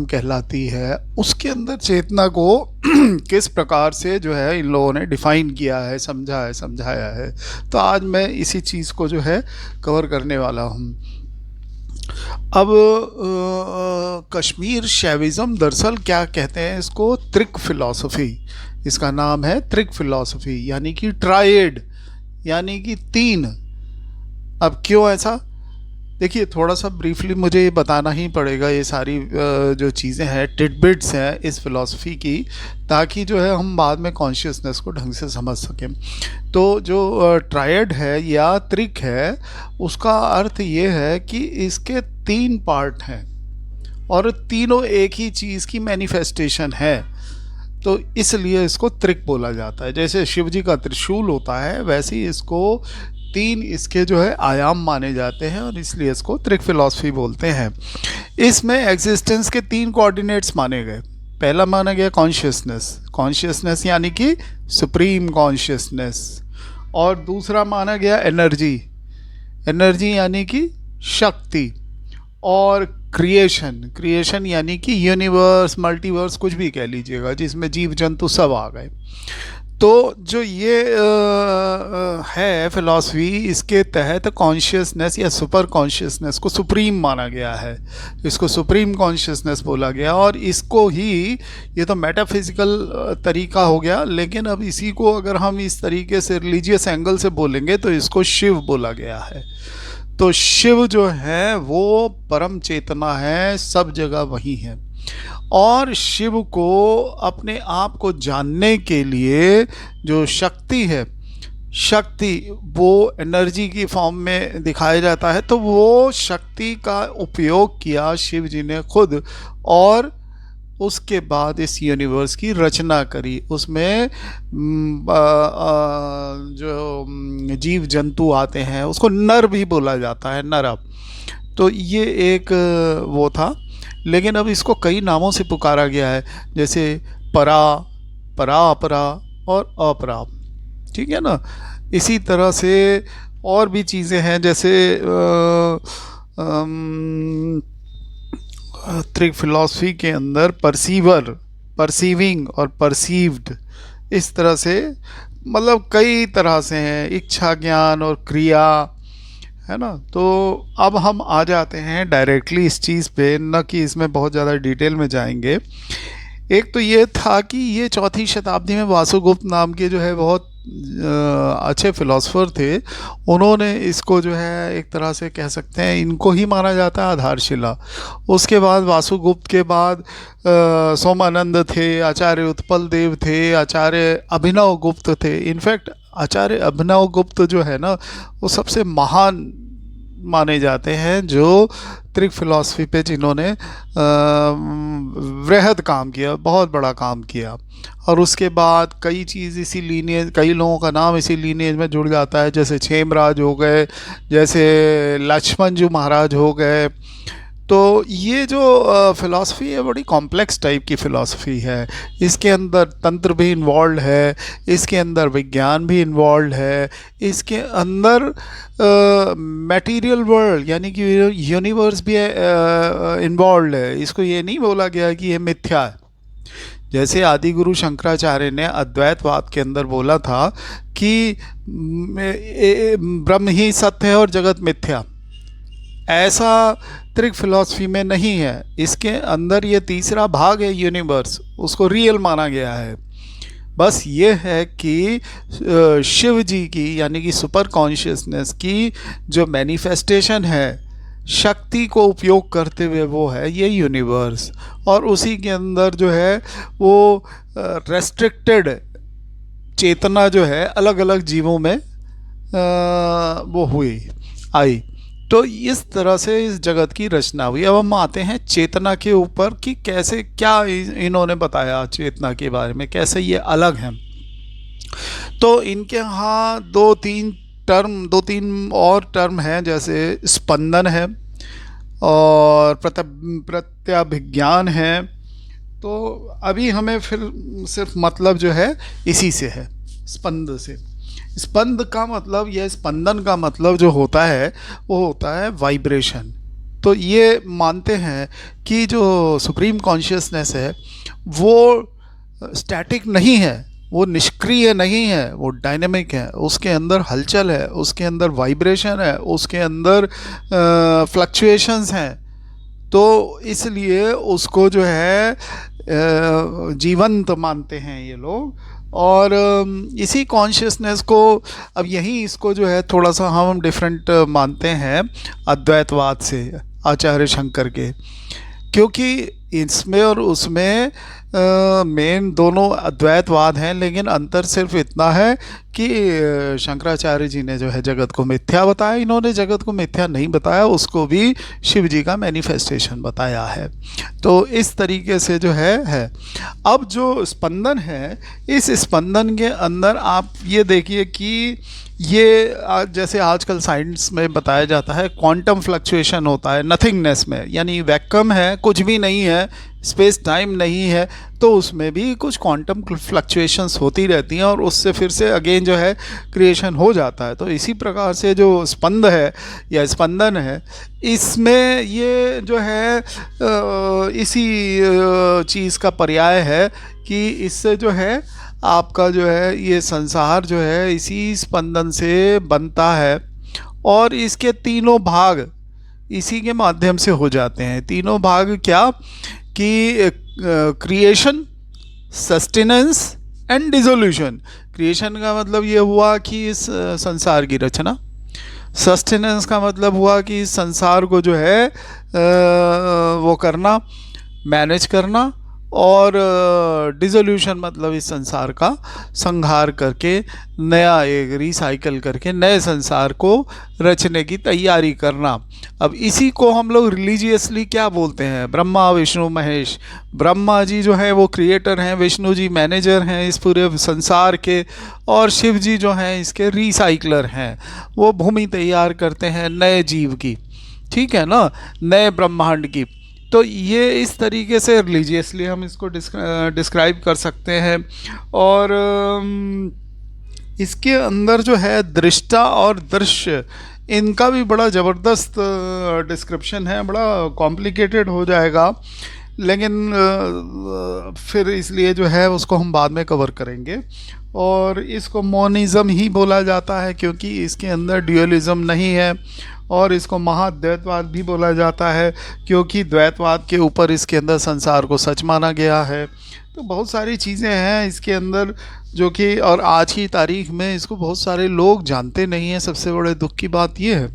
कहलाती है, उसके अंदर चेतना को किस प्रकार से जो है इन लोगों ने डिफाइन किया है, समझा है, समझाया है। तो आज मैं इसी चीज़ को जो है कवर करने वाला हूँ। अब कश्मीर शैविज़्म दरअसल क्या कहते हैं इसको, त्रिक फिलॉसफी। इसका नाम है त्रिक फिलॉसफी, यानी कि ट्राइड, यानी कि तीन। अब क्यों ऐसा, देखिए थोड़ा सा ब्रीफली मुझे ये बताना ही पड़ेगा। ये सारी जो चीज़ें हैं टिडबिट्स हैं इस फिलॉसफी की, ताकि जो है हम बाद में कॉन्शियसनेस को ढंग से समझ सकें। तो जो ट्रायड है या त्रिक है, उसका अर्थ ये है कि इसके तीन पार्ट हैं और तीनों एक ही चीज़ की मैनिफेस्टेशन है, तो इसलिए इसको त्रिक बोला जाता है। जैसे शिव जी का त्रिशूल होता है, वैसे ही इसको तीन इसके जो है आयाम माने जाते हैं और इसलिए इसको त्रिक फिलॉसफी बोलते हैं। इसमें एग्जिस्टेंस के तीन कोऑर्डिनेट्स माने गए। पहला माना गया कॉन्शियसनेस, कॉन्शियसनेस यानी कि सुप्रीम कॉन्शियसनेस। और दूसरा माना गया एनर्जी, एनर्जी यानी कि शक्ति। और क्रिएशन, क्रिएशन यानी कि यूनिवर्स, मल्टीवर्स, कुछ भी कह लीजिएगा, जिसमें जीव जंतु सब आ गए। तो जो ये है फिलॉसफी, इसके तहत कॉन्शियसनेस या सुपर कॉन्शियसनेस को सुप्रीम माना गया है, इसको सुप्रीम कॉन्शियसनेस बोला गया। और इसको ही, ये तो मेटाफिजिकल तरीका हो गया, लेकिन अब इसी को अगर हम इस तरीके से रिलीजियस एंगल से बोलेंगे तो इसको शिव बोला गया है। तो शिव जो है वो परम चेतना है, सब जगह वही है। और शिव को अपने आप को जानने के लिए जो शक्ति है, शक्ति वो एनर्जी की फॉर्म में दिखाया जाता है। तो वो शक्ति का उपयोग किया शिव जी ने खुद, और उसके बाद इस यूनिवर्स की रचना करी। उसमें जो जीव जंतु आते हैं उसको नर भी बोला जाता है, नर। अब तो ये एक वो था, लेकिन अब इसको कई नामों से पुकारा गया है, जैसे परा, परा अपरा और अपरा, ठीक है ना। इसी तरह से और भी चीज़ें हैं, जैसे त्रिक फिलॉसफी के अंदर परसीवर, परसीविंग और परसीव्ड, इस तरह से मतलब कई तरह से हैं, इच्छा, ज्ञान और क्रिया, है ना। तो अब हम आ जाते हैं डायरेक्टली इस चीज़ पे, न कि इसमें बहुत ज़्यादा डिटेल में जाएंगे। एक तो ये था कि ये चौथी शताब्दी में वासुगुप्त नाम के जो है बहुत अच्छे फिलोसफर थे। उन्होंने इसको जो है एक तरह से कह सकते हैं, इनको ही माना जाता है आधारशिला। उसके बाद वासुगुप्त के बाद सोमानंद थे, आचार्य उत्पल देव थे, आचार्य अभिनव गुप्त थे। इनफैक्ट आचार्य अभिनव गुप्त जो है ना, वो सबसे महान माने जाते हैं, जो त्रिक फिलॉसफी पे जिन्होंने वृहद काम किया, बहुत बड़ा काम किया। और उसके बाद कई चीज़ इसी लीनियज, कई लोगों का नाम इसी लीनियज में जुड़ जाता है, जैसे क्षेमराज हो गए, जैसे लक्ष्मण जी महाराज हो गए। तो ये जो फ़िलासफ़ी है बड़ी कॉम्प्लेक्स टाइप की फ़िलासफ़ी है। इसके अंदर तंत्र भी इन्वॉल्व है, इसके अंदर विज्ञान भी इन्वॉल्व है, इसके अंदर मटेरियल वर्ल्ड यानी कि यूनिवर्स भी इन्वॉल्व है। इसको ये नहीं बोला गया कि ये मिथ्या है। जैसे आदि गुरु शंकराचार्य ने अद्वैतवाद के अंदर बोला था कि ब्रह्म ही सत्य है और जगत मिथ्या, ऐसा त्रिक फिलॉसफी में नहीं है। इसके अंदर ये तीसरा भाग है यूनिवर्स, उसको रियल माना गया है। बस ये है कि शिव जी की यानी कि सुपर कॉन्शियसनेस की जो मैनिफेस्टेशन है शक्ति को उपयोग करते हुए, वो है ये यूनिवर्स। और उसी के अंदर जो है वो रेस्ट्रिक्टेड चेतना जो है अलग अलग जीवों में वो हुई, आई। तो इस तरह से इस जगत की रचना हुई। अब हम आते हैं चेतना के ऊपर कि कैसे, क्या इन्होंने बताया चेतना के बारे में, कैसे ये अलग हैं। तो इनके यहाँ दो तीन और टर्म हैं, जैसे स्पंदन है और प्रत्याभिज्ञान है। तो अभी हमें फिर सिर्फ मतलब जो है इसी से है, स्पंद से। स्पंद का मतलब, यह स्पंदन का मतलब जो होता है वो होता है वाइब्रेशन, तो ये मानते हैं कि जो सुप्रीम कॉन्शियसनेस है वो स्टैटिक नहीं है, वो निष्क्रिय नहीं है, वो डायनेमिक है, उसके अंदर हलचल है, उसके अंदर वाइब्रेशन है, उसके अंदर फ्लक्चुएशंस हैं। तो इसलिए उसको जो है जीवंत मानते हैं ये लोग। और इसी कॉन्शियसनेस को अब यही इसको जो है थोड़ा सा हम डिफरेंट मानते हैं अद्वैतवाद से, आचार्य शंकर के, क्योंकि इसमें और उसमें मेन दोनों अद्वैतवाद हैं, लेकिन अंतर सिर्फ इतना है कि शंकराचार्य जी ने जो है जगत को मिथ्या बताया, इन्होंने जगत को मिथ्या नहीं बताया, उसको भी शिव जी का मैनिफेस्टेशन बताया है। तो इस तरीके से जो है। अब जो स्पंदन है, इस स्पंदन के अंदर आप ये देखिए कि ये जैसे आजकल साइंस में बताया जाता है क्वांटम फ्लक्चुएशन होता है नथिंगनेस में, यानी वैक्यूम है, कुछ भी नहीं है, स्पेस टाइम नहीं है, तो उसमें भी कुछ क्वांटम फ्लक्चुएशंस होती रहती हैं और उससे फिर से अगेन जो है क्रिएशन हो जाता है। तो इसी प्रकार से जो स्पंद है या स्पंदन है, इसमें ये जो है इसी चीज़ का पर्याय है कि इससे जो है आपका जो है ये संसार जो है इसी स्पंदन से बनता है और इसके तीनों भाग इसी के माध्यम से हो जाते हैं। तीनों भाग क्या कि creation, sustenance and dissolution. Creation का मतलब ये हुआ कि इस संसार की रचना, सस्टेनेंस का मतलब हुआ कि इस संसार को जो है वो करना, मैनेज करना, और डिसोल्यूशन मतलब इस संसार का संहार करके नया एक रिसाइकल करके नए संसार को रचने की तैयारी करना। अब इसी को हम लोग रिलीजियसली क्या बोलते हैं? ब्रह्मा विष्णु महेश। ब्रह्मा जी जो हैं वो क्रिएटर हैं, विष्णु जी मैनेजर हैं इस पूरे संसार के, और शिव जी जो हैं इसके रिसाइकलर हैं, वो भूमि तैयार करते हैं नए जीव की, ठीक है ना, नए ब्रह्मांड की। तो ये इस तरीके से रिलीजियसली हम इसको डिस्क्राइब कर सकते हैं। और इसके अंदर जो है दृष्टा और दृश्य, इनका भी बड़ा ज़बरदस्त डिस्क्रिप्शन है, बड़ा कॉम्प्लिकेटेड हो जाएगा, लेकिन फिर इसलिए जो है उसको हम बाद में कवर करेंगे। और इसको मोनिज़म ही बोला जाता है क्योंकि इसके अंदर ड्यूअलिज़म नहीं है, और इसको महाद्वैतवाद भी बोला जाता है क्योंकि द्वैतवाद के ऊपर इसके अंदर संसार को सच माना गया है। तो बहुत सारी चीज़ें हैं इसके अंदर जो कि, और आज की तारीख में इसको बहुत सारे लोग जानते नहीं हैं। सबसे बड़े दुख की बात ये है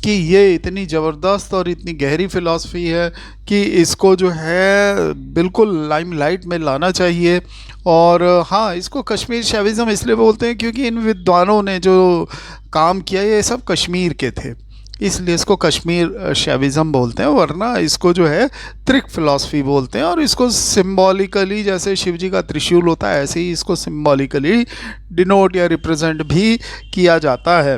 कि ये इतनी ज़बरदस्त और इतनी गहरी फ़िलॉसफी है कि इसको जो है बिल्कुल लाइमलाइट में लाना चाहिए। और हाँ, इसको कश्मीर शैविज़म इसलिए बोलते हैं क्योंकि इन विद्वानों ने जो काम किया ये सब कश्मीर के थे, इसलिए इसको कश्मीर शैविज़म बोलते हैं, वरना इसको जो है त्रिक फिलॉसफी बोलते हैं। और इसको सिंबॉलिकली, जैसे शिव जी का त्रिशूल होता है ऐसे ही इसको सिंबॉलिकली डिनोट या रिप्रेजेंट भी किया जाता है।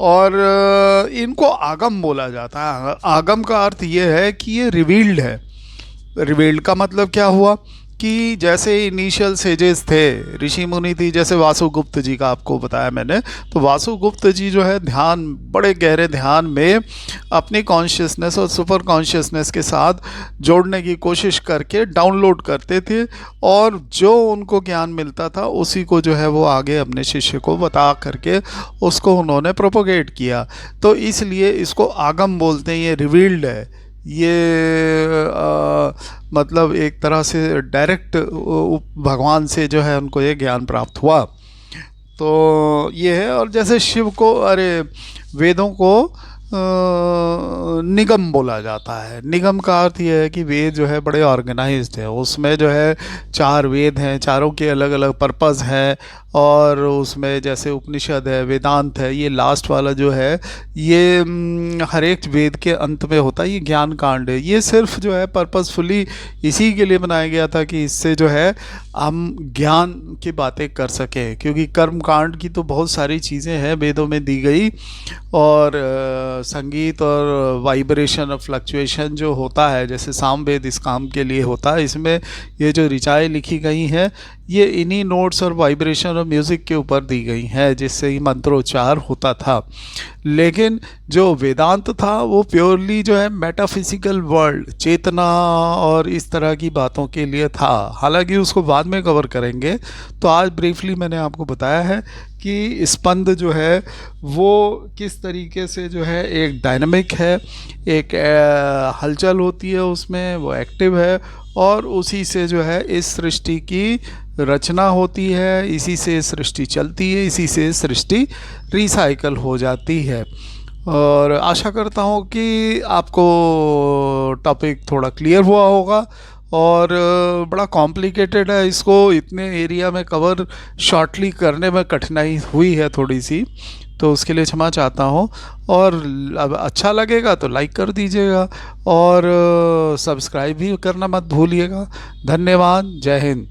और इनको आगम बोला जाता है। आगम का अर्थ ये है कि ये रिवील्ड है। रिवील्ड का मतलब क्या हुआ कि जैसे इनिशियल सेजेस थे, ऋषि मुनि थी, जैसे वासुगुप्त जी का आपको बताया मैंने, तो वासुगुप्त जी जो है ध्यान, बड़े गहरे ध्यान में अपनी कॉन्शियसनेस और सुपर कॉन्शियसनेस के साथ जोड़ने की कोशिश करके डाउनलोड करते थे, और जो उनको ज्ञान मिलता था उसी को जो है वो आगे अपने शिष्य को बता करके उसको उन्होंने प्रोपोगेट किया। तो इसलिए इसको आगम बोलते हैं, ये रिवील्ड है, ये मतलब एक तरह से डायरेक्ट भगवान से जो है उनको ये ज्ञान प्राप्त हुआ। तो ये है। और जैसे शिव को, वेदों को निगम बोला जाता है। निगम का अर्थ ये है कि वेद जो है बड़े ऑर्गेनाइज्ड है, उसमें जो है 4 वेद हैं, चारों के अलग अलग पर्पज़ हैं, और उसमें जैसे उपनिषद है, वेदांत है, ये लास्ट वाला जो है ये हर एक वेद के अंत में होता है, ये ज्ञान कांड है। ये सिर्फ जो है पर्पसफुली इसी के लिए बनाया गया था कि इससे जो है हम ज्ञान की बातें कर सकें, क्योंकि कर्म कांड की तो बहुत सारी चीज़ें हैं वेदों में दी गई, और संगीत और वाइब्रेशन और फ्लक्चुएशन जो होता है, जैसे सामवेद इस काम के लिए होता है, इसमें ये जो ऋचाएँ लिखी गई हैं ये इन्हीं नोट्स और वाइब्रेशन म्यूज़िक के ऊपर दी गई हैं, जिससे ही मंत्रोच्चार होता था। लेकिन जो वेदांत था वो प्योरली जो है मेटाफिजिकल वर्ल्ड, चेतना और इस तरह की बातों के लिए था। हालांकि उसको बाद में कवर करेंगे, तो आज ब्रीफली मैंने आपको बताया है कि स्पंद जो है वो किस तरीके से जो है एक डायनामिक है, एक हलचल होती है उसमें, वो एक्टिव है, और उसी से जो है इस सृष्टि की रचना होती है, इसी से सृष्टि चलती है, इसी से सृष्टि रिसाइकल हो जाती है। और आशा करता हूँ कि आपको टॉपिक थोड़ा क्लियर हुआ होगा। और बड़ा कॉम्प्लिकेटेड है, इसको इतने एरिया में कवर शॉर्टली करने में कठिनाई हुई है थोड़ी सी, तो उसके लिए क्षमा चाहता हूँ। और अब अच्छा लगेगा तो लाइक कर दीजिएगा, और सब्सक्राइब भी करना मत भूलिएगा। धन्यवाद। जय हिंद।